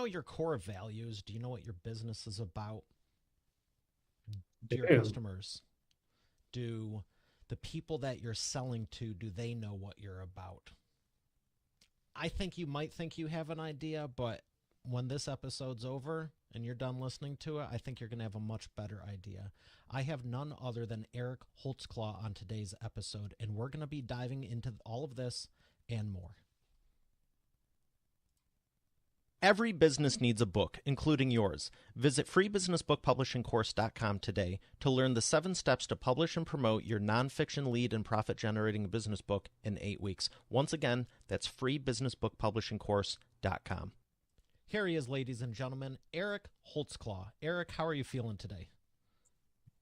your core values? Do you know what your business is about? Do your Do. customers, do the people that you're selling to, do they know what you're about? I think you might think you have an idea, but when this episode's over and you're done listening to it, I think you're going to have a much better idea. I have none other than Eric Holtzclaw on today's episode, and we're going to be diving into all of this and more. Every business needs a book, including yours. Visit freebusinessbookpublishingcourse.com today to learn the 7 steps to publish and promote your nonfiction lead and profit-generating business book in 8 weeks. Once again, that's freebusinessbookpublishingcourse.com. Here he is, ladies and gentlemen, Eric Holtzclaw. Eric, how are you feeling today?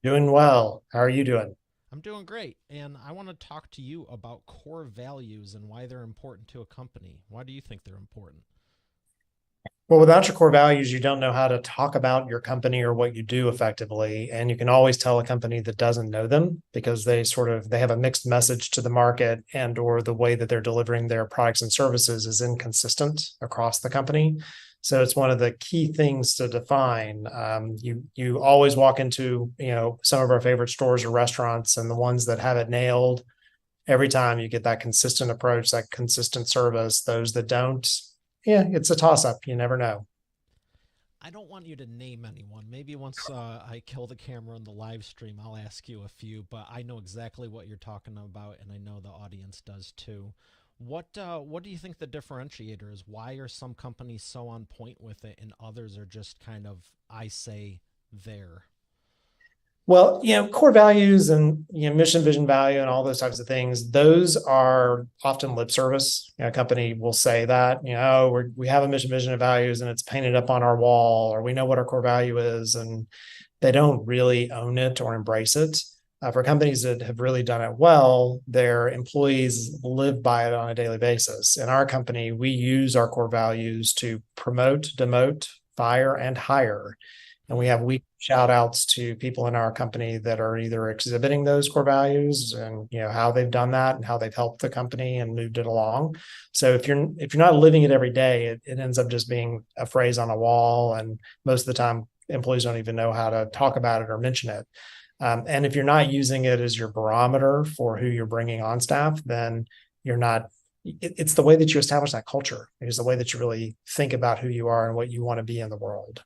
Doing well. How are you doing? I'm doing great, and I want to talk to you about core values and why they're important to a company. Why do you think they're important? Well, without your core values, you don't know how to talk about your company or what you do effectively. And you can always tell a company that doesn't know them because they have a mixed message to the market, and or the way that they're delivering their products and services is inconsistent across the company. So it's one of the key things to define. You always walk into some of our favorite stores or restaurants, and the ones that have it nailed every time, you get that consistent approach, that consistent service. Those that don't, yeah, it's a toss up. You never know. I don't want you to name anyone. Maybe once I kill the camera in the live stream, I'll ask you a few, but I know exactly what you're talking about, and I know the audience does too. What do you think the differentiator is? Why are some companies so on point with it and others are just kind of, I say, there? Well, core values and mission, vision, value, and all those types of things. Those are often lip service. A company will say that we have a mission, vision, and values, and it's painted up on our wall, or we know what our core value is, and they don't really own it or embrace it. For companies that have really done it well, their employees live by it on a daily basis. In our company, we use our core values to promote, demote, fire, and hire. And we Hmm. have weekly shout outs to people in our company that are either exhibiting those core values, and how they've done that and how they've helped the company and moved it along. So if you're not living it every day, it ends up just being a phrase on a wall. And most of the time, employees don't even know how to talk about it or mention it. And if you're not using it as your barometer for who you're bringing on staff, then you're not. It's the way that you establish that culture. It's the way that you really think about who you are and what you want to be in the world.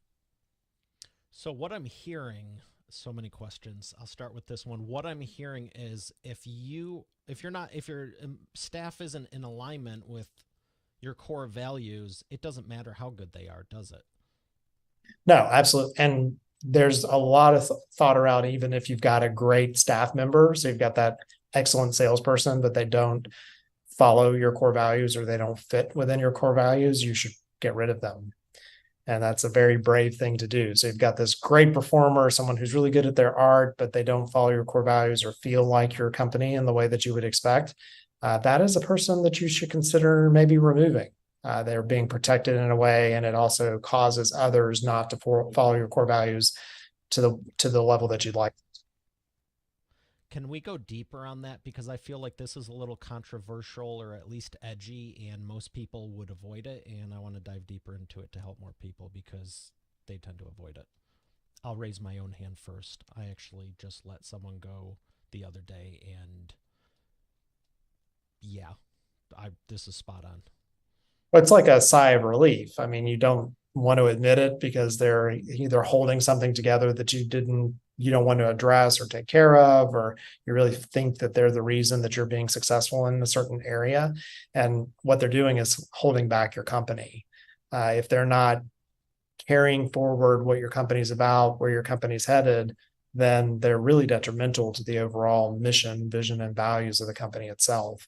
So what I'm hearing, so many questions. I'll start with this one. What I'm hearing is if your staff isn't in alignment with your core values, it doesn't matter how good they are, does it? No, absolutely. And there's a lot of thought around, even if you've got a great staff member. So you've got that excellent salesperson, but they don't follow your core values or they don't fit within your core values, you should get rid of them. And that's a very brave thing to do. So you've got this great performer, someone who's really good at their art, but they don't follow your core values or feel like your company in the way that you would expect. That is a person that you should consider maybe removing. They're being protected in a way, and it also causes others not to follow your core values to the level that you'd like. Can we go deeper on that? Because I feel like this is a little controversial or at least edgy, and most people would avoid it. And I want to dive deeper into it to help more people because they tend to avoid it. I'll raise my own hand first. I actually just let someone go the other day, and yeah, this is spot on. But it's like a sigh of relief. I mean, you don't want to admit it because they're either holding something together that you don't want to address or take care of, or you really think that they're the reason that you're being successful in a certain area. And what they're doing is holding back your company. If they're not carrying forward what your company's about, where your company's headed, then they're really detrimental to the overall mission, vision, and values of the company itself.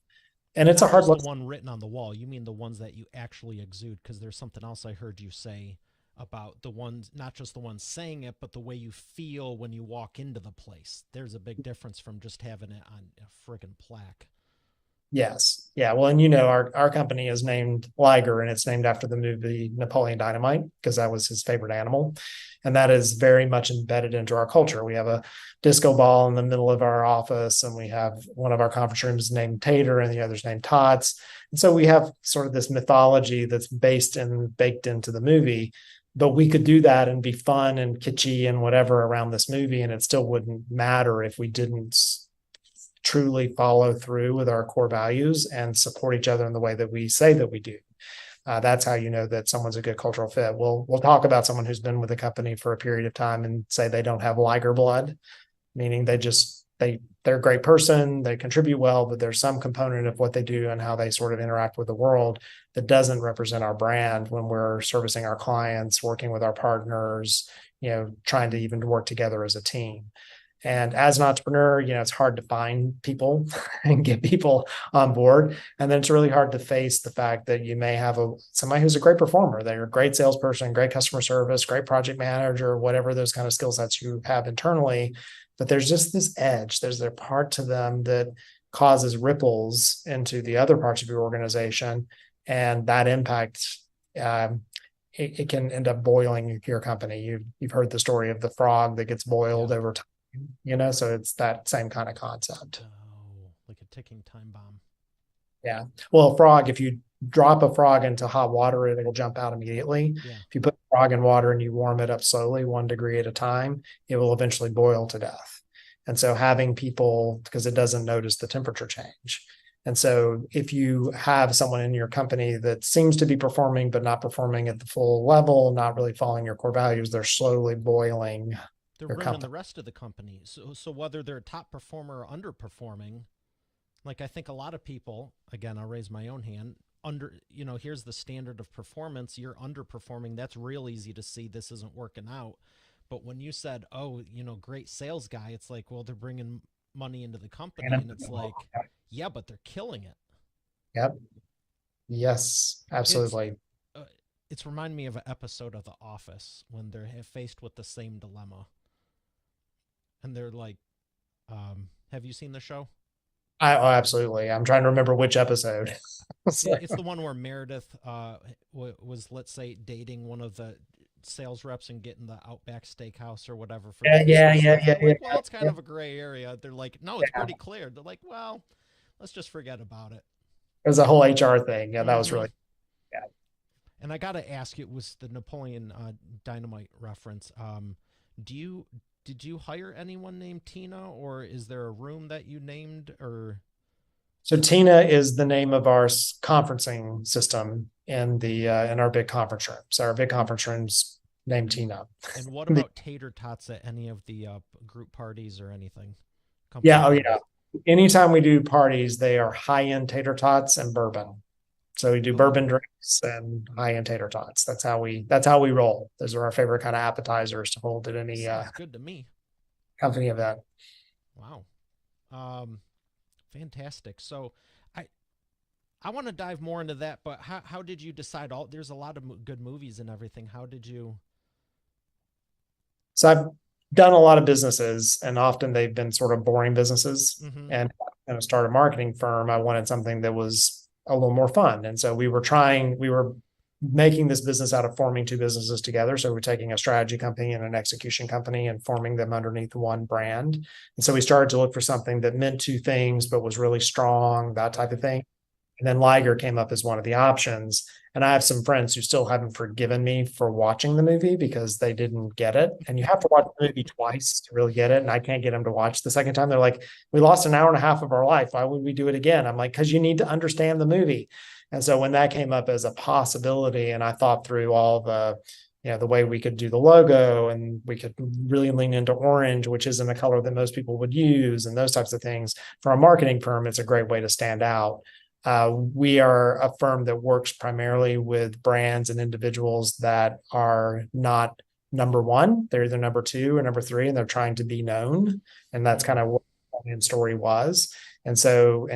And it's a Not hard just the lesson. one written on the wall. You mean the ones that you actually exude? Because there's something else I heard you say about the ones, not just the ones saying it, but the way you feel when you walk into the place. There's a big difference from just having it on a friggin' plaque. Yes. Yeah. Well, and you know, our company is named Liger, and it's named after the movie Napoleon Dynamite because that was his favorite animal. And that is very much embedded into our culture. We have a disco ball in the middle of our office, and we have one of our conference rooms named Tater and the other's named Tots. And so we have sort of this mythology that's based and baked into the movie. But we could do that and be fun and kitschy and whatever around this movie, and it still wouldn't matter if we didn't truly follow through with our core values and support each other in the way that we say that we do. That's how you know that someone's a good cultural fit. We'll talk about someone who's been with the company for a period of time and say they don't have Liger blood, meaning they're a great person, they contribute well, but there's some component of what they do and how they sort of interact with the world that doesn't represent our brand when we're servicing our clients, working with our partners, trying to even work together as a team. And as an entrepreneur, it's hard to find people and get people on board. And then it's really hard to face the fact that you may have somebody who's a great performer. They're a great salesperson, great customer service, great project manager, whatever those kind of skill sets you have internally. But there's just this edge. There's their part to them that causes ripples into the other parts of your organization. And that impact, it can end up boiling your company. You've heard the story of the frog that gets boiled Yeah. over time. So it's that same kind of concept. Oh, like a ticking time bomb. Yeah. Well, a frog, if you drop a frog into hot water, it'll jump out immediately. Yeah. If you put a frog in water and you warm it up slowly, 1 degree at a time, it will eventually boil to death. And so having people, because it doesn't notice the temperature change. And so if you have someone in your company that seems to be performing, but not performing at the full level, not really following your core values, they're slowly boiling They're your ruining company. the rest of the company. So whether they're a top performer or underperforming, like I think a lot of people, again, I'll raise my own hand, here's the standard of performance, you're underperforming. That's real easy to see this isn't working out. But when you said, oh, great sales guy, it's like, well, they're bringing money into the company. And it's like, yeah, but they're killing it. Yep. Yes, It's, absolutely. uh, it's reminding me of an episode of The Office when they're faced with the same dilemma. And they're like, have you seen the show? Oh, absolutely. I'm trying to remember which episode. So, It's the one where Meredith was, let's say, dating one of the sales reps and getting the Outback Steakhouse or whatever for the yeah, yeah, Christmas yeah, stuff. yeah, They're yeah, like, well, it's kind yeah. of a gray area. They're like, no, it's Yeah. pretty clear. They're like, well, let's just forget about it. It was a whole HR thing. Yeah, that was Mm-hmm. really, yeah. And I got to ask you, it was the Napoleon Dynamite reference. Do you did you hire anyone named Tina, or is there a room that you named, or So Tina is the name of our conferencing system in our big conference room. So our big conference room's named Tina. and what The, about tater tots at any of the group parties or anything, company yeah, oh yeah. parties? Anytime we do parties, they are high-end tater tots and bourbon. So we do bourbon Oh, drinks and high-end tater tots. That's how we roll. Those are our favorite kind of appetizers to hold at any sounds good to me. company event. Wow. Um, Fantastic. So, I I want to dive more into that, but how did you decide? There's a lot of good movies and everything. How did you? So I've done a lot of businesses, and often they've been sort of boring businesses. Mm-hmm. And start a marketing firm, I wanted something that was a little more fun. And so we were making this business out of forming two businesses together. So we're taking a strategy company and an execution company and forming them underneath one brand. And so we started to look for something that meant two things, but was really strong, that type of Okay. thing. And then Liger came up as one of the options. And I have some friends who still haven't forgiven me for watching the movie because they didn't get it. And you have to watch the movie twice to really get it. And I can't get them to watch the second time. They're like, we lost an hour and a half of our life. Why would we do it again? I'm like, because you need to understand the movie. And so when that came up as a possibility, and I thought through all the way we could do the logo, and we could really lean into orange, which isn't a color that most people would use, and those types of things. For a marketing firm, it's a great way to stand out. We are a firm that works primarily with brands and individuals that are not number one. They're either number two or number three, and they're trying to be known. And that's kind Mm. of what the story was. And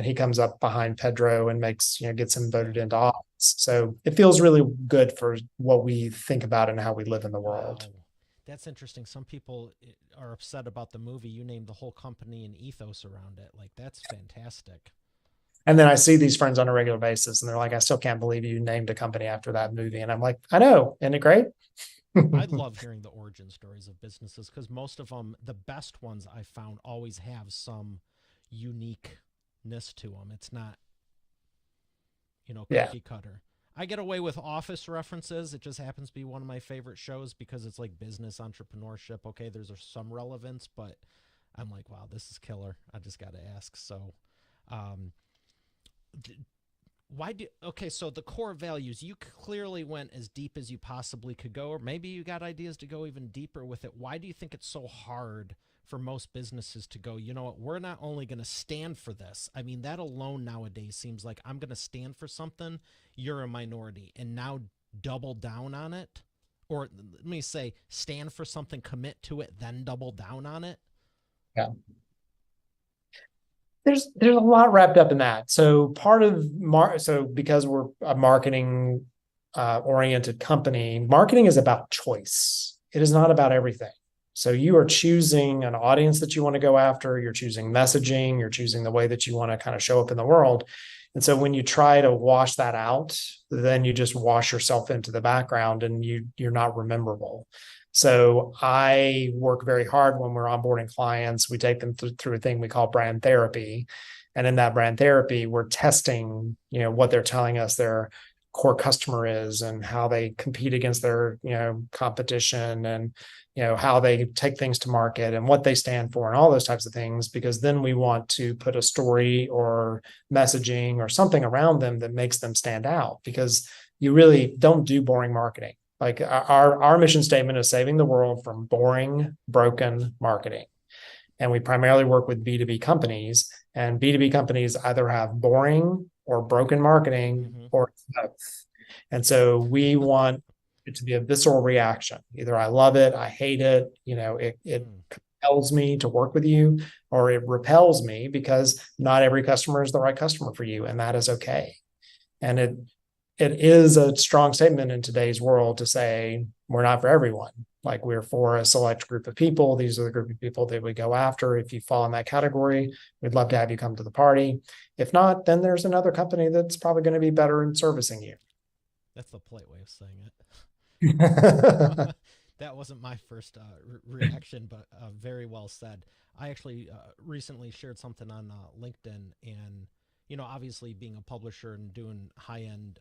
he comes up behind Pedro and gets him Yeah. voted into office. So it feels really good for what we think about and how we live in the world. Wow. That's interesting. Some people are upset about the movie. You named the whole company and ethos around it. Like that's fantastic. And then I see these friends on a regular basis and they're like, I still can't believe you named a company after that movie. And I'm like, I know, isn't it great? I love hearing the origin stories of businesses because most of them, the best ones I found, always have some uniqueness to them. It's not, Yeah. cookie cutter. I get away with Office references. It just happens to be one of my favorite shows because it's like business entrepreneurship. Okay, there's some relevance, but I'm like, wow, this is killer. I just got to ask. So, um, why do okay? So the core values, you clearly went as deep as you possibly could go, or maybe you got ideas to go even deeper with it. Why do you think it's so hard for most businesses to go, you know what, we're not only going to stand for this? I mean, that alone nowadays seems like I'm going to stand for something, you're a minority, and now double down on it. Or let me say, stand for something, commit to it, then double down on it. Yeah. There's a lot wrapped up in that. So part of so because we're a marketing oriented company, marketing is about choice. It is not about everything. So you are choosing an audience that you want to go after, you're choosing messaging, you're choosing the way that you want to kind of show up in the world. And so when you try to wash that out, then you just wash yourself into the background and you're not rememberable. So I work very hard when we're onboarding clients. We take them through a thing we call brand therapy. And in that brand therapy, we're testing, what they're telling us their core customer is and how they compete against their, competition and, how they take things to market and what they stand for and all those types of things, because then we want to put a story or messaging or something around them that makes them stand out, because you really don't do boring marketing. Like our mission statement is saving the world from boring, broken marketing. And we primarily work with B2B companies, and B2B companies either have boring or broken marketing Mm-hmm. or both. And so we want it to be a visceral reaction. Either I love it, I hate it, it Mm. compels me to work with you, or it repels me because not every customer is the right customer for you. And that is okay. And it is a strong statement in today's world to say we're not for everyone. Like, we're for a select group of people. These are the group of people that we go after. If you fall in that category, we'd love to have you come to the party. If not, then there's another company that's probably going to be better in servicing you. That's the polite way of saying it. Yeah. That wasn't my first reaction, but very well said. I actually recently shared something on LinkedIn, and obviously being a publisher and doing high end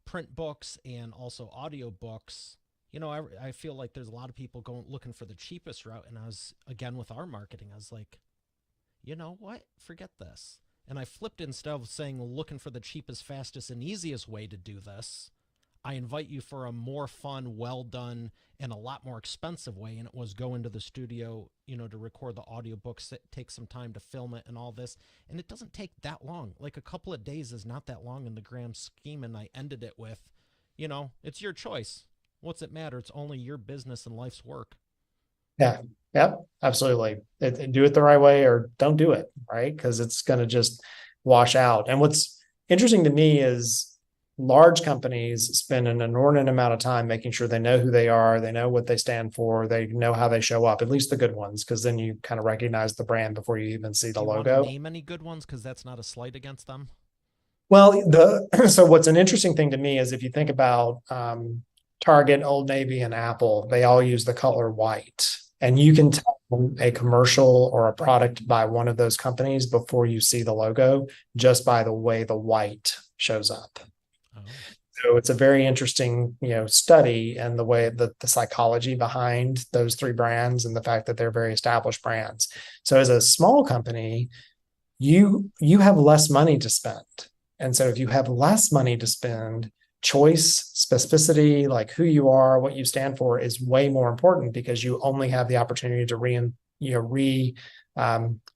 print books and also audio books, I feel like there's a lot of people going looking for the cheapest route. And I was, again, with our marketing, I was like, you know what? Forget this. And I flipped, instead of saying looking for the cheapest, fastest, and easiest way to do this, I invite you for a more fun, well done, and a lot more expensive way. And it was go into the studio, to record the audiobooks, take some time to film it and all this. And it doesn't take that long. Like, a couple of days is not that long in the grand scheme. And I ended it with, it's your choice. What's it matter? It's only your business and life's work. Yeah. Yep. Absolutely. Do it the right way or don't do it. Right. Because it's going to just wash out. And what's interesting to me is large companies spend an inordinate amount of time making sure they know who they are, they know what they stand for, they know how they show up, at least the good ones, because then you kind of recognize the brand before you even see Do the you want to logo. name any good ones? Because that's not a slight against them. Well, so what's an interesting thing to me is if you think about Target, Old Navy, and Apple, they all use the color white. And you can tell a commercial or a product by one of those companies before you see the logo, just by the way the white shows up. Oh. So it's a very interesting, study, and the way that the psychology behind those three brands and the fact that they're very established brands. So as a small company, you have less money to spend. And so if you have less money to spend, choice, specificity, like who you are, what you stand for, is way more important, because you only have the opportunity to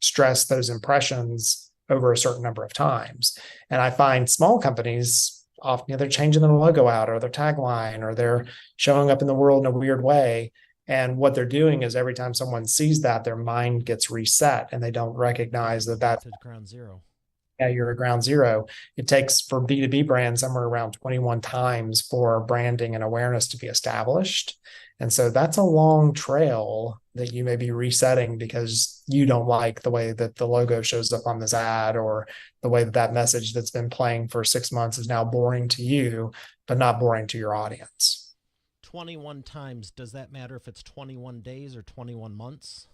stress those impressions over a certain number of times. And I find small companies often, they're changing their logo out or their tagline, or they're showing up in the world in a weird way. And what they're doing is every time someone sees that, their mind gets reset and they don't recognize that Back that's, to ground zero. yeah, you're a ground zero. It takes, for B2B brands, somewhere around 21 times for branding and awareness to be established. And so that's a long trail that you may be resetting because you don't like the way that the logo shows up on this ad, or the way that that message that's been playing for 6 months is now boring to you, but not boring to your audience. 21 times, does that matter if it's 21 days or 21 months?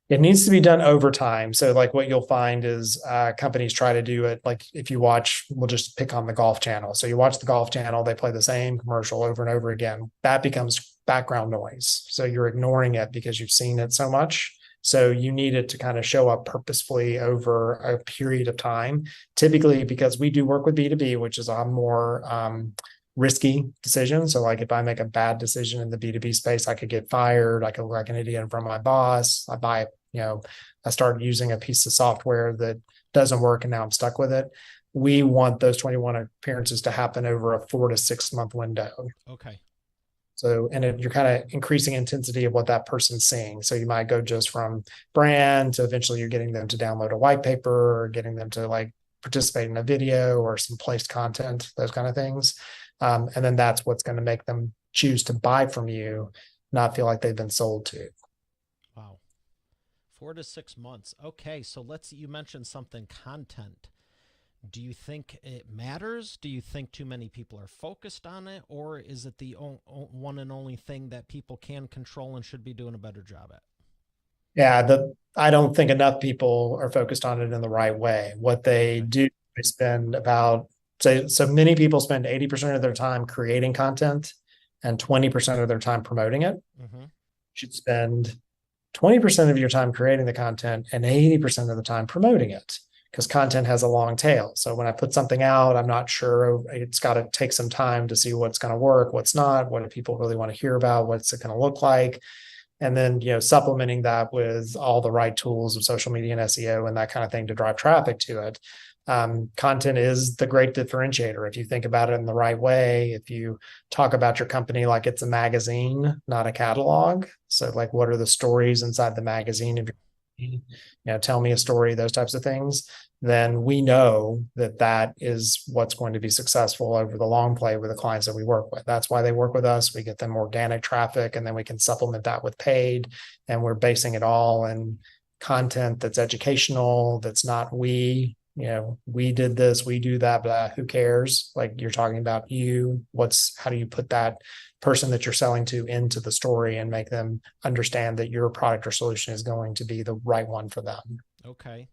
It needs to be done over time. So, like, what you'll find is companies try to do it. Like, if you watch, we'll just pick on the Golf Channel. So, you watch the Golf Channel, they play the same commercial over and over again. That becomes background noise. So, you're ignoring it because you've seen it so much. So, you need it to kind of show up purposefully over a period of time. Typically, because we do work with B2B, which is a more risky decision. So, like, if I make a bad decision in the B2B space, I could get fired. I could look like an idiot in front of my boss. I started using a piece of software that doesn't work and now I'm stuck with it. We want those 21 appearances to happen over a 4 to 6 month window. Okay. So, and you're kind of increasing intensity of what that person's seeing. So you might go just from brand to eventually you're getting them to download a white paper, or getting them to like participate in a video or some placed content, those kind of things. And then that's what's going to make them choose to buy from you, not feel like they've been sold to. Wow. 4 to 6 months. Okay, so you mentioned something, content. Do you think it matters? Do you think too many people are focused on it? Or is it the one and only thing that people can control and should be doing a better job at? Yeah, I don't think enough people are focused on it in the right way. What they Okay. do, they spend about, so many people spend 80% of their time creating content and 20% of their time promoting it. Mm-hmm. You should spend 20% of your time creating the content and 80% of the time promoting it, because content has a long tail. So when I put something out, I'm not sure, it's got to take some time to see what's going to work, what's not, what do people really want to hear about, what's it going to look like. And then, supplementing that with all the right tools of social media and SEO and that kind of thing to drive traffic to it. Content is the great differentiator. If you think about it in the right way, if you talk about your company like it's a magazine, not a catalog. So, like, what are the stories inside the magazine of your company? Tell me a story, those types of things. Then we know that that is what's going to be successful over the long play with the clients that we work with. That's why they work with us. We get them organic traffic, and then we can supplement that with paid. And we're basing it all in content that's educational, that's not we did this, we do that, but who cares? Like, you're talking about how do you put that person that you're selling to into the story and make them understand that your product or solution is going to be the right one for them? Okay.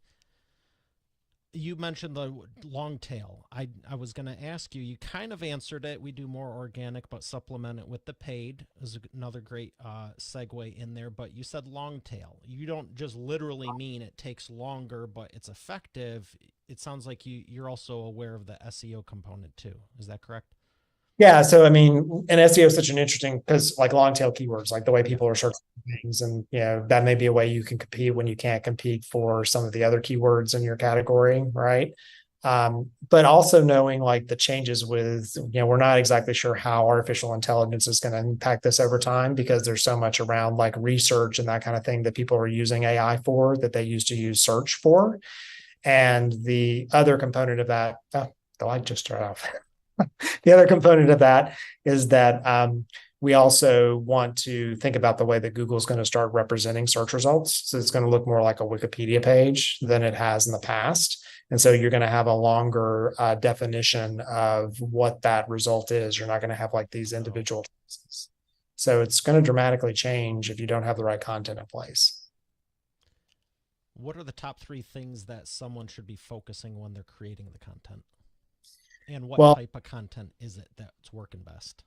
You mentioned the long tail. I was going to ask you, you kind of answered it. We do more organic, but supplement it with the paid is another great segue in there. But you said long tail. You don't just literally mean it takes longer, but it's effective. It sounds like you're also aware of the SEO component too. Is that correct? Yeah. So, I mean, and SEO is such an interesting, because like long tail keywords, like the way Yeah. people are searching things, and that may be a way you can compete when you can't compete for some of the other keywords in your category, right? But also knowing like the changes with, we're not exactly sure how artificial intelligence is going to impact this over time, because there's so much around like research and that kind of thing that people are using AI for that they used to use search for. And the other component of that, the light just turned off. The other component of that is that we also want to think about the way that Google is going to start representing search results. So it's going to look more like a Wikipedia page than it has in the past. And so you're going to have a longer definition of what that result is. You're not going to have like these Oh. individual choices. So it's going to dramatically change if you don't have the right content in place. What are the top three things that someone should be focusing when they're creating the content? And what Well, type of content is it that's working best?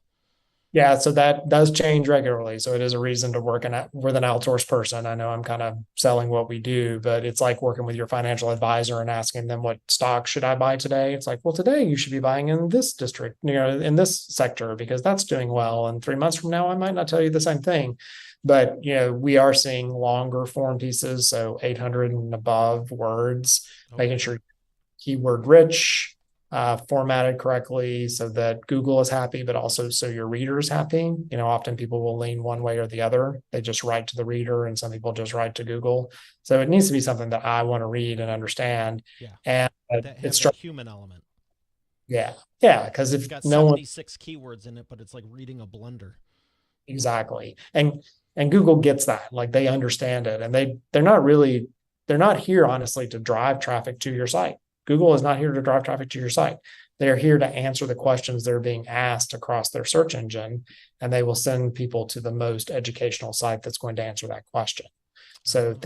yeah, so that does change regularly. So it is a reason to work with an outsourced person. I know I'm kind of selling what we do, but it's like working with your financial advisor and asking them, what stock should I buy today? It's like, well, today you should be buying in this district, in this sector, because that's doing well. And 3 months from now, I might not tell you the same thing. But we are seeing longer form pieces, so 800 and above words, making Okay. sure keyword rich, formatted correctly so that Google is happy, but also so your reader is happy. Often people will lean one way or the other. They just write to the reader, and some people just write to Google. So it needs to be something that I want to read and understand. Yeah. And That have it's, that human element. yeah, yeah, because It's if got no one, 76 keywords in it, but it's like reading a blender. Exactly. And Google gets that. Like they understand it. And they're not here honestly to drive traffic to your site. Google is not here to drive traffic to your site. They're here to answer the questions that are being asked across their search engine, and they will send people to the most educational site that's going to answer that question. So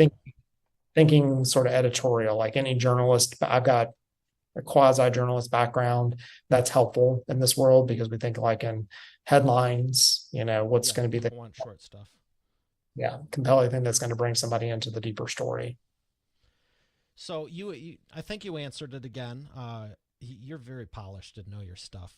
thinking sort of editorial, like any journalist, I've got a quasi journalist background. That's helpful in this world because we think like in headlines, what's Yeah, going to be the people want short stuff. compelling thing that's going to bring somebody into the deeper story. So I think you answered it again. You're very polished and know your stuff.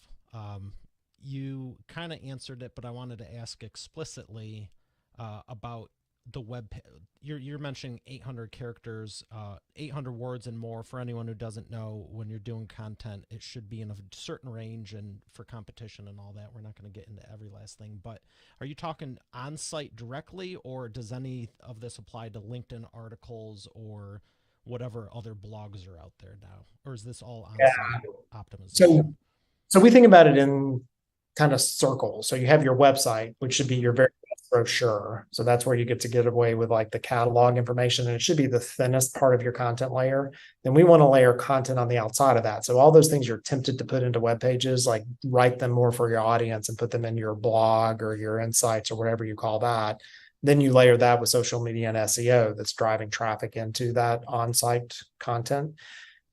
You kind of answered it, but I wanted to ask explicitly about the web. You're mentioning 800 characters, 800 words and more. For anyone who doesn't know, when you're doing content, it should be in a certain range, and for competition and all that, we're not going to get into every last thing. But are you talking on site directly, or does any of this apply to LinkedIn articles or whatever other blogs are out there now, or is this all on site optimization? So, so we think about it in kind of circles. So you have your website, which should be your very best brochure. So that's where you get away with like the catalog information, and it should be the thinnest part of your content layer. Then we want to layer content on the outside of that. So all those things you're tempted to put into web pages, like write them more for your audience and put them in your blog or your insights or whatever you call that. Then you layer that with social media and SEO that's driving traffic into that on-site content.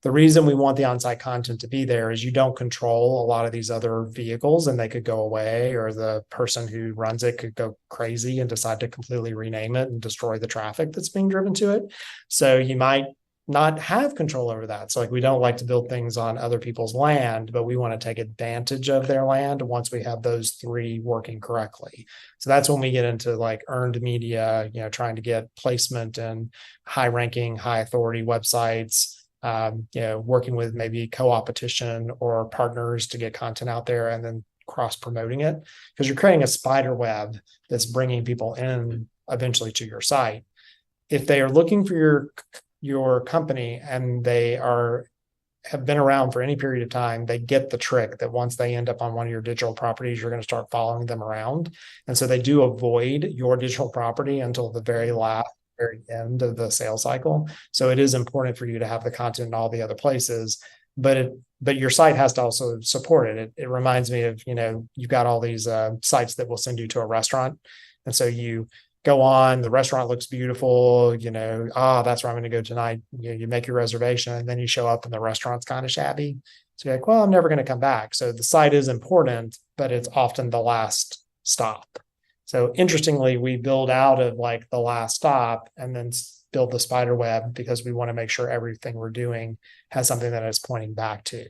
The reason we want the on-site content to be there is you don't control a lot of these other vehicles and they could go away, or the person who runs it could go crazy and decide to completely rename it and destroy the traffic that's being driven to it. So you might not have control over that. So like we don't like to build things on other people's land, but we want to take advantage of their land once we have those three working correctly. So that's when we get into like earned media, trying to get placement and high ranking, high authority websites, working with maybe co-opetition or partners to get content out there and then cross promoting it, because you're creating a spider web that's bringing people in eventually to your site. If they are looking for your company and they have been around for any period of time, they get the trick that once they end up on one of your digital properties, you're going to start following them around. And so they do avoid your digital property until the very end of the sales cycle. So it is important for you to have the content in all the other places, but your site has to also support it. It reminds me of, you've got all these sites that will send you to a restaurant. And so you go on, the restaurant looks beautiful, that's where I'm going to go tonight. You make your reservation and then you show up and the restaurant's kind of shabby. So you're like, well, I'm never going to come back. So the site is important, but it's often the last stop. So interestingly, we build out of like the last stop and then build the spider web because we want to make sure everything we're doing has something that it's pointing back to.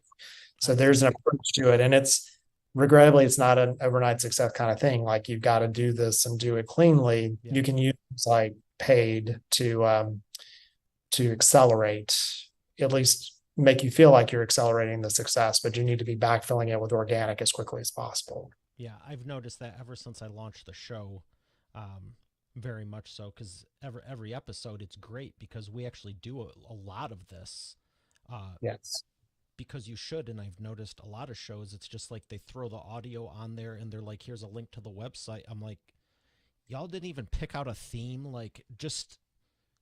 So there's an approach to it. And regrettably, it's not an overnight success kind of thing. Like you've got to do this and do it cleanly. Yeah. You can use like paid to accelerate, at least make you feel like you're accelerating the success, but you need to be backfilling it with organic as quickly as possible. Yeah, I've noticed that ever since I launched the show, very much so, because every episode, it's great because we actually do a lot of this. Yes. Because you should, and I've noticed a lot of shows, it's just like they throw the audio on there and they're like, here's a link to the website. I'm like, y'all didn't even pick out a theme. Like, just,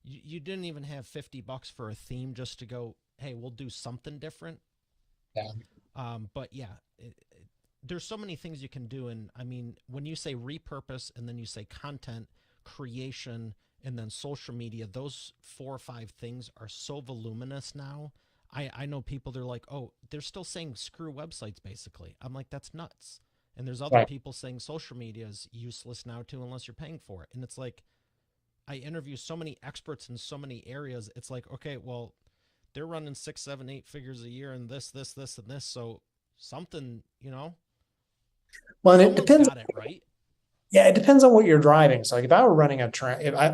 you didn't even have $50 for a theme just to go, hey, we'll do something different. Yeah. But yeah, there's so many things you can do. And I mean, when you say repurpose and then you say content creation and then social media, those 4 or 5 things are so voluminous now. I know people, they're like, oh, they're still saying screw websites, basically. I'm like, that's nuts. And there's other people saying social media is useless now too, unless you're paying for it. And it's like, I interview so many experts in so many areas. It's like, okay, well, they're running 6, 7, 8 figures a year and this, and this. So something, well, and it depends. Got it, right? Yeah, it depends on what you're driving. So like if I were running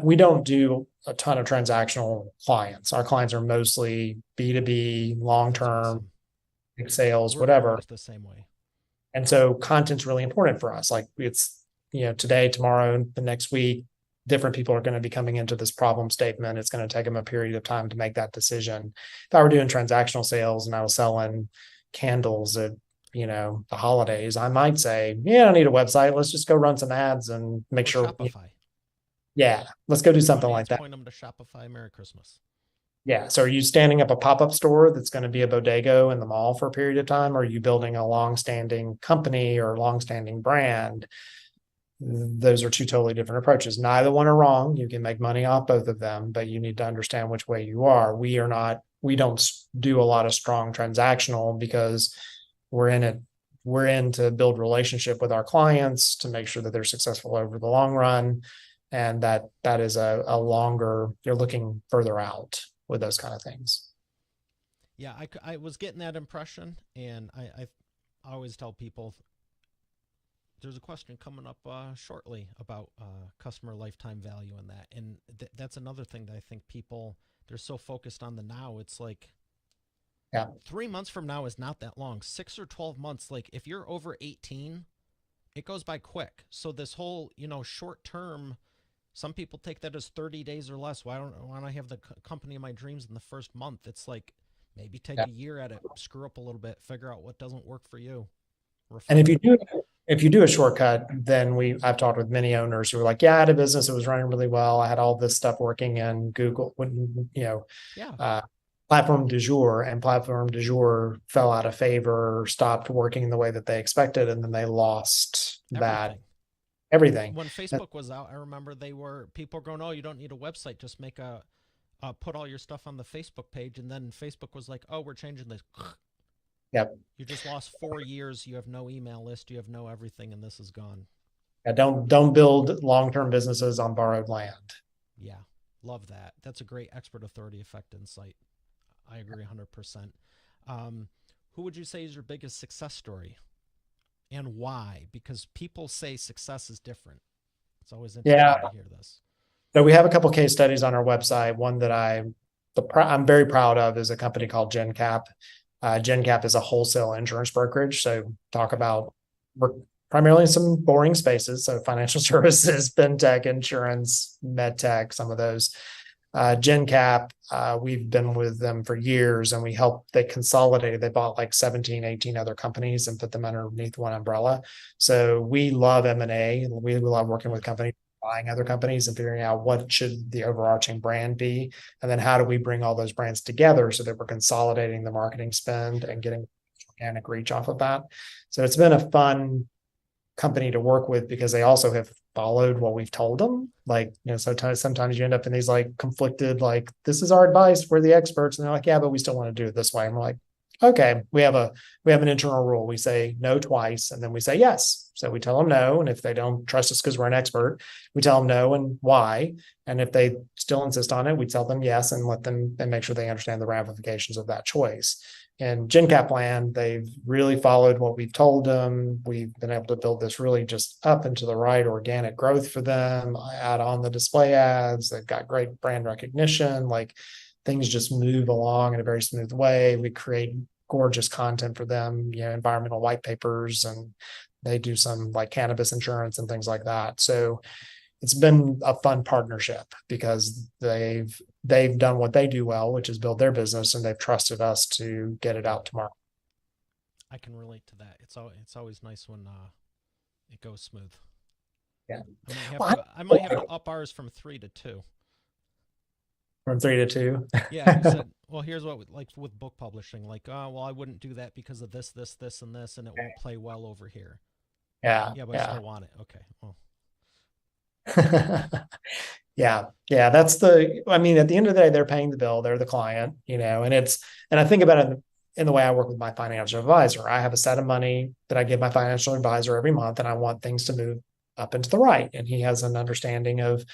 we don't do a ton of transactional clients. Our clients are mostly B2B, long-term, awesome. Sales, We're whatever. very much the same way. And so content's really important for us. Like it's, today, tomorrow, the next week, different people are going to be coming into this problem statement. It's going to take them a period of time to make that decision. If I were doing transactional sales and I was selling candles at the holidays, I might say, yeah, I don't need a website. Let's just go run some ads and make Or sure, Shopify. yeah, let's go do something like Audience that. point them to Shopify. Merry Christmas. Yeah. So are you standing up a pop-up store that's going to be a bodega in the mall for a period of time? Or are you building a long-standing company or long-standing brand? Those are two totally different approaches. Neither one are wrong. You can make money off both of them, but you need to understand which way you are. We don't do a lot of strong transactional because we're in it. We're in to build relationship with our clients to make sure that they're successful over the long run. And that is a longer, you're looking further out with those kind of things. Yeah, I was getting that impression, and I always tell people there's a question coming up shortly about customer lifetime value and that. And that's another thing that I think people, they're so focused on the now. It's like Yeah. 3 months from now is not that long. 6 or 12 months, like if you're over 18, it goes by quick. So this whole, short term, some people take that as 30 days or less. Why don't I have the company of my dreams in the first month? It's like maybe take Yeah. a year at it, screw up a little bit, figure out what doesn't work for you, And refine it. if you do a shortcut, then I've talked with many owners who were like, yeah, I had a business, it was running really well. I had all this stuff working in Google, when, Yeah, uh, platform du jour, and platform du jour fell out of favor, stopped working the way that they expected, and then they lost that everything. everything. When Facebook was out, I remember people were going, "Oh, you don't need a website. Just make put all your stuff on the Facebook page." And then Facebook was like, "Oh, we're changing this." Yep. You just lost 4 years. You have no email list. You have no everything, and this is gone. Yeah, don't build long-term businesses on borrowed land. Yeah, love that. That's a great expert authority effect insight. I agree 100%. Um, who would you say is your biggest success story, and why? Because people say success is different. It's always Yeah. interesting to hear this. So we have a couple case studies on our website. One that I'm very proud of is a company called GenCap. GenCap is a wholesale insurance brokerage. So talk Okay. about, we're primarily in some boring spaces. So financial services, fintech, insurance, med tech, some of those. GenCap, we've been with them for years, and they consolidated. They bought like 17, 18 other companies and put them underneath one umbrella. So we love M&A. We love working with companies, buying other companies and figuring out what should the overarching brand be. And then how do we bring all those brands together so that we're consolidating the marketing spend and getting organic reach off of that. So it's been a fun company to work with because they also have followed what we've told them. Like, sometimes you end up in these like conflicted, like, this is our advice, we're the experts. And they're like, yeah, but we still want to do it this way. And we're like, okay, we have an internal rule. We say no twice, and then we say yes. So we tell them no. And if they don't trust us because we're an expert, we tell them no and why. And if they still insist on it, we tell them yes and let them and make sure they understand the ramifications of that choice. And GenCap land, they've really followed what we've told them. We've been able to build this really just up and to the right organic growth for them, add on the display ads. They've got great brand recognition. Like, things just move along in a very smooth way. We create gorgeous content for them, environmental white papers, and they do some like cannabis insurance and things like that. So it's been a fun partnership because they've done what they do well, which is build their business, and they've trusted us to get it out to market. I can relate to that. It's always nice when it goes smooth. Yeah. I might have Well, to I might have to up ours from 3 to 2. from 3 to 2. Yeah, you said, well, here's what like with book publishing, like, oh, well, I wouldn't do that because of this, this, this, and this, and it won't play well over here. Yeah. Yeah, but I Yeah. still want it. Okay, well, Yeah. Yeah. I mean, at the end of the day, they're paying the bill. They're the client, and I think about it in the way I work with my financial advisor. I have a set of money that I give my financial advisor every month, and I want things to move up and to the right. And he has an understanding of,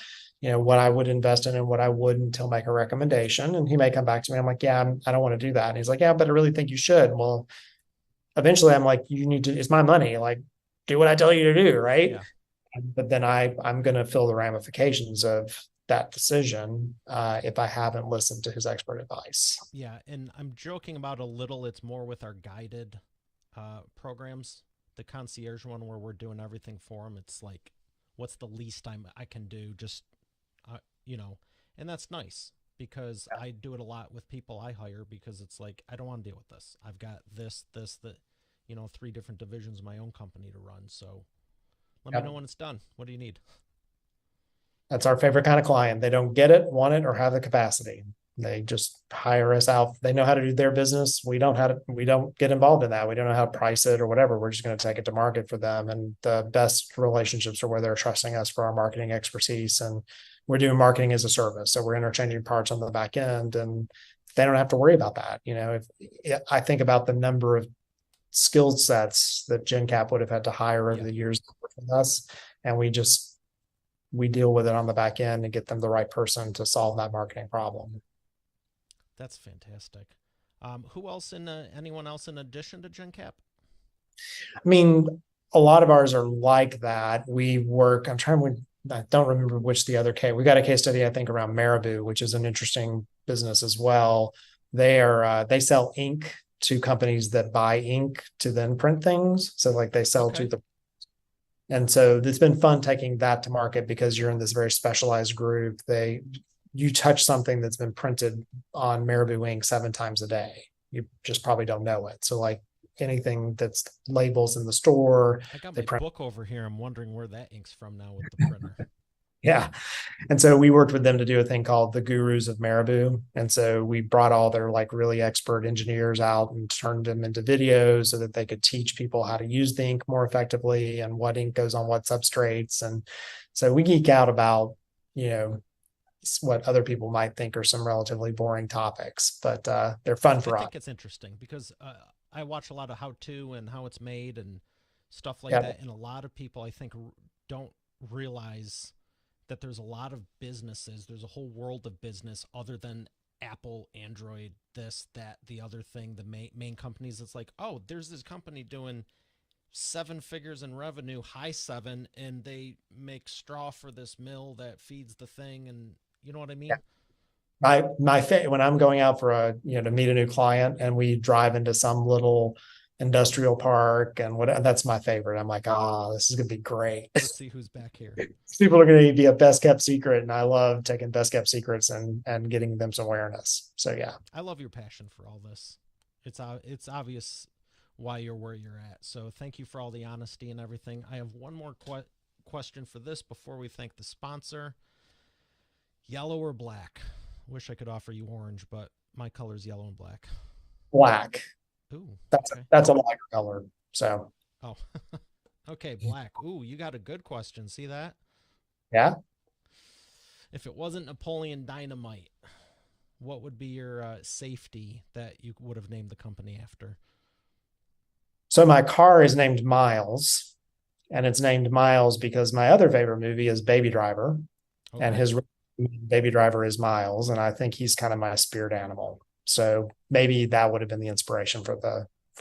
what I would invest in and what I wouldn't. He'll make a recommendation, and he may come back to me. I'm like, yeah, I don't want to do that. And he's like, yeah, but I really think you should. Well, eventually I'm like, you need to, it's my money. Like, do what I tell you to do. Right. yeah, But then I'm going to feel the ramifications of that decision if I haven't listened to his expert advice. yeah. And I'm joking about a little. It's more with our guided programs, the concierge one where we're doing everything for them. It's like, what's the least I can do? Just uh, you know, and that's nice because I do it a lot with people I hire because it's like I don't want to deal with this. I've got this, this, that. three different divisions of my own company to run. So let me know Yep. when it's done. What do you need? That's our favorite kind of client. They don't get it, want it, or have the capacity. They just hire us out. They know how to do their business. We don't get involved in that. We don't know how to price it or whatever. We're just going to take it to market for them. And the best relationships are where they're trusting us for our marketing expertise. And we're doing marketing as a service. So we're interchanging parts on the back end and they don't have to worry about that. If I think about the number of skill sets that GenCap would have had to hire over Yeah, the years with us, and we deal with it on the back end and get them the right person to solve that marketing problem. that's fantastic. Who else anyone else in addition to GenCap? I mean, a lot of ours are like that. I don't remember which the other case. We got a case study, I think, around Marabou, which is an interesting business as well. They sell ink to companies that buy ink to then print things. So like they sell to Okay. the And so it's been fun taking that to market because you're in this very specialized group. You touch something that's been printed on Marabou ink 7 times a day. You just probably don't know it. So like anything that's labels in the store, I got they my print. book over here. I'm wondering where that ink's from now with the printer. Yeah. And so we worked with them to do a thing called the Gurus of Marabou. And so we brought all their like really expert engineers out and turned them into videos so that they could teach people how to use the ink more effectively and what ink goes on what substrates. And so we geek out about, you know, what other people might think are some relatively boring topics, but they're fun I for us. think it's interesting because I watch a lot of how to and how it's made and stuff like Yeah. that. And a lot of people, I think, don't realize that there's a lot of businesses, there's a whole world of business other than Apple, Android, this, that, the other thing, the main companies. It's like, oh, there's this company doing 7 figures in revenue, high seven, and they make straw for this mill that feeds the thing. And you know what I mean? When I'm going out for to meet a new client and we drive into some little industrial park and that's my favorite. I'm like, this is gonna be great. Let's see who's back here. People are gonna be a best kept secret, and I love taking best kept secrets and getting them some awareness. So yeah. I love your passion for all this. It's obvious why you're where you're at. So thank you for all the honesty and everything. I have one more question for this before we thank the sponsor. Yellow or black? Wish I could offer you orange, but my color is yellow and black. Black. Ooh, That's okay. that's a lighter color. So Oh, okay, black. Ooh, you got a good question. See that? yeah. If it wasn't Napoleon Dynamite, what would be your safety that you would have named the company after? So my car is named Miles, and it's named Miles because my other favorite movie is Baby Driver, and Okay. his Baby Driver is Miles, and I think he's kind of my spirit animal. So maybe that would have been the inspiration for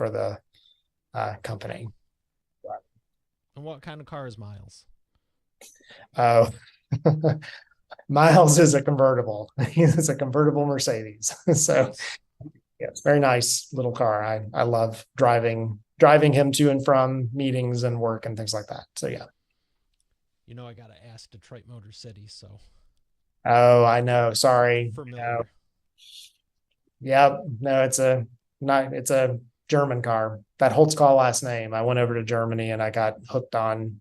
the company. And what kind of car is Miles? Oh, Miles is a convertible. He's a convertible Mercedes. So Nice. yeah, it's a very nice little car. I love driving him to and from meetings and work and things like that. So yeah. I got to ask Detroit Motor City, so Oh, I know. Sorry. familiar. Yeah, no, it's a German car. That Holtzclaw last name. I went over to Germany and I got hooked on.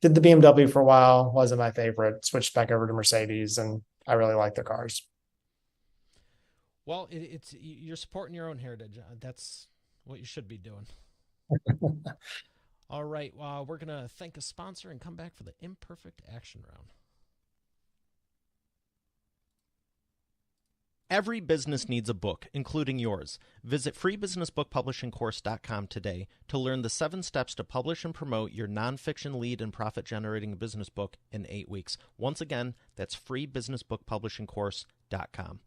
Did the BMW for a while. Wasn't my favorite. Switched back over to Mercedes, and I really like their cars. Well, it's you're supporting your own heritage. That's what you should be doing. All right, we're gonna thank a sponsor and come back for the imperfect action round. Every business needs a book, including yours. Visit freebusinessbookpublishingcourse.com today to learn the 7 steps to publish and promote your nonfiction lead and profit generating business book in 8 weeks. Once again, that's freebusinessbookpublishingcourse.com.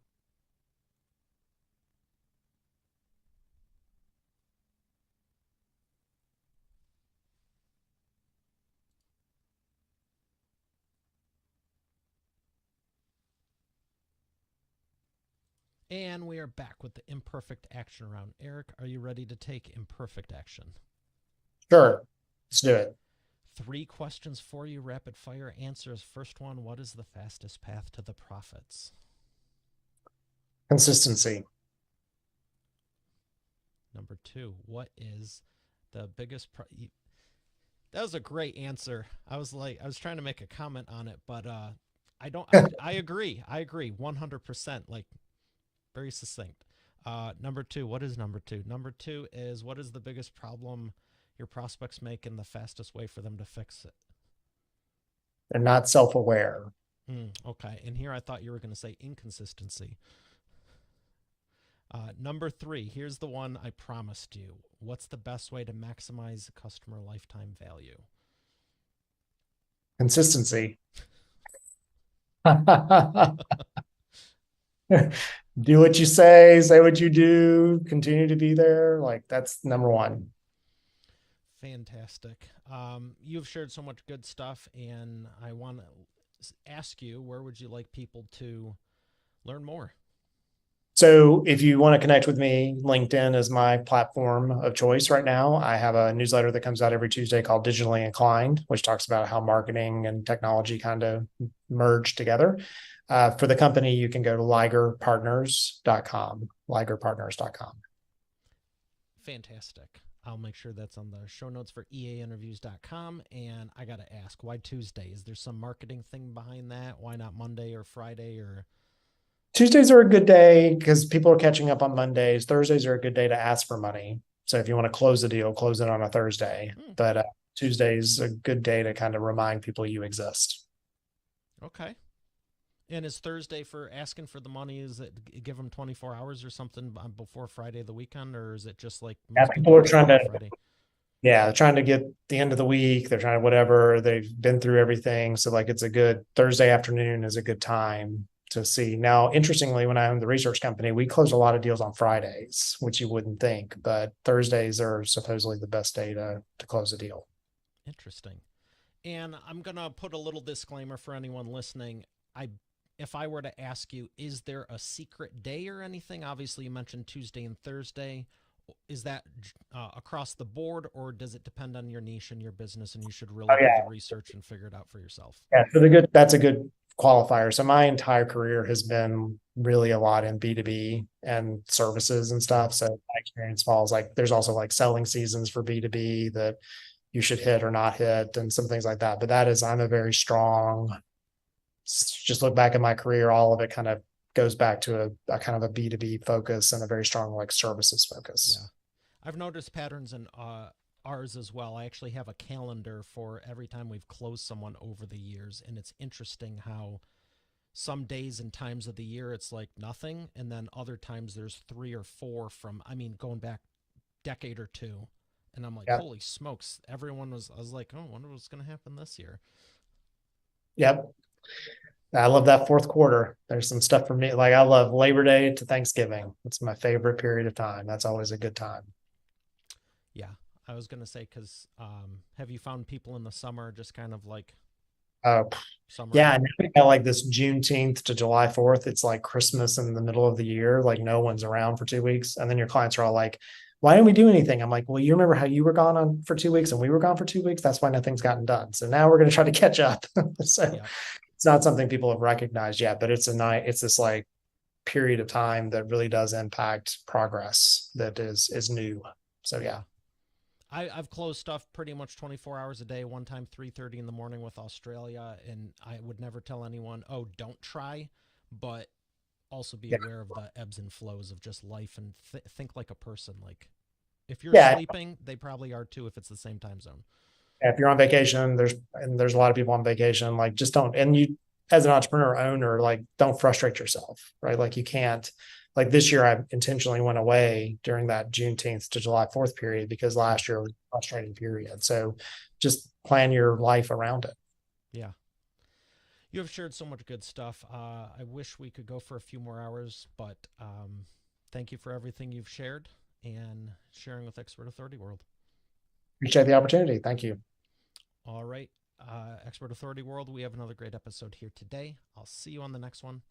And we are back with the imperfect action round. Eric, are you ready to take imperfect action? Sure, let's do it. 3 questions for you, rapid fire answers. First one, what is the fastest path to the profits? Consistency. Number 2, what is The biggest that was a great answer. I was trying to make a comment on it, but I don't. I agree. I agree 100%. Like very succinct. Number two. What is number two? Number two is what is the biggest problem your prospects make and the fastest way for them to fix it? They're not self-aware. Okay. And here I thought you were going to say inconsistency. Number three. Here's the one I promised you. What's the best way to maximize customer lifetime value? Consistency. Do what you say what you do, continue to be there. Like that's number one. Fantastic. You've shared so much good stuff, and I want to ask you, where would you like people to learn more? So if you want to connect with me, LinkedIn is my platform of choice right now. I have a newsletter that comes out every Tuesday called Digitally Inclined, which talks about how marketing and technology kind of merge together. For the company, you can go to ligerpartners.com, ligerpartners.com. Fantastic. I'll make sure that's on the show notes for eainterviews.com. And I got to ask, why Tuesday? Is there some marketing thing behind that? Why not Monday or Friday or? Tuesdays are a good day because people are catching up on Mondays. Thursdays are a good day to ask for money. So if you want to close the deal, close it on a Thursday. But Tuesday's a good day to kind of remind people you exist. Okay. And is Thursday for asking for the money? Is it give them 24 hours or something before Friday the weekend, or is it just like most People people are trying to, Friday? yeah, they're trying to get the end of the week. They're trying to whatever. They've been through everything. So like it's a good Thursday afternoon is a good time to see. Now, interestingly, when I owned the research company, we closed a lot of deals on Fridays, which you wouldn't think, but Thursdays are supposedly the best day to close a deal. Interesting. And I'm gonna put a little disclaimer for anyone listening. If I were to ask you, is there a secret day or anything? Obviously, you mentioned Tuesday and Thursday. Is that across the board, or does it depend on your niche and your business, and you should really do the research and figure it out for yourself? Yeah, so that's a good qualifier. So my entire career has been really a lot in B2B and services and stuff. So my experience falls like there's also like selling seasons for B2B that you should hit or not hit and some things like that. But I'm a very strong, just look back at my career, all of it kind of goes back to a kind of a B2B focus and a very strong like services focus. Yeah. I've noticed patterns in ours as well. I actually have a calendar for every time we've closed someone over the years, and it's interesting how some days and times of the year it's like nothing, and then other times there's three or four from, I mean, going back decade or two, and I'm like, holy smokes! I was like, oh, I wonder what's going to happen this year. Yep. I love that fourth quarter. There's some stuff for me. Like I love Labor Day to Thanksgiving. It's my favorite period of time. That's always a good time. Yeah. I was going to say, because have you found people in the summer just kind of like summer? Yeah. And we got like this Juneteenth to July 4th. It's like Christmas in the middle of the year. Like no one's around for 2 weeks. And then your clients are all like, why didn't we do anything? I'm like, well, you remember how you were gone on for 2 weeks and we were gone for 2 weeks? That's why nothing's gotten done. So now we're going to try to catch up. So yeah. It's not something people have recognized yet, but it's this like period of time that really does impact progress that is new. So yeah. I've closed stuff pretty much 24 hours a day. One time, 3:30 in the morning with Australia, and I would never tell anyone, "Oh, don't try," but also be aware of the ebbs and flows of just life and think like a person. Like if you're sleeping, they probably are too if it's the same time zone. If you're on vacation, there's a lot of people on vacation. Like just don't, and you as an entrepreneur owner, like don't frustrate yourself, right? Like you can't. Like this year, I intentionally went away during that Juneteenth to July 4th period because last year was a frustrating period. So just plan your life around it. Yeah. You have shared so much good stuff. I wish we could go for a few more hours, but thank you for everything you've shared and sharing with Expert Authority World. Appreciate the opportunity. Thank you. All right. Expert Authority World, we have another great episode here today. I'll see you on the next one.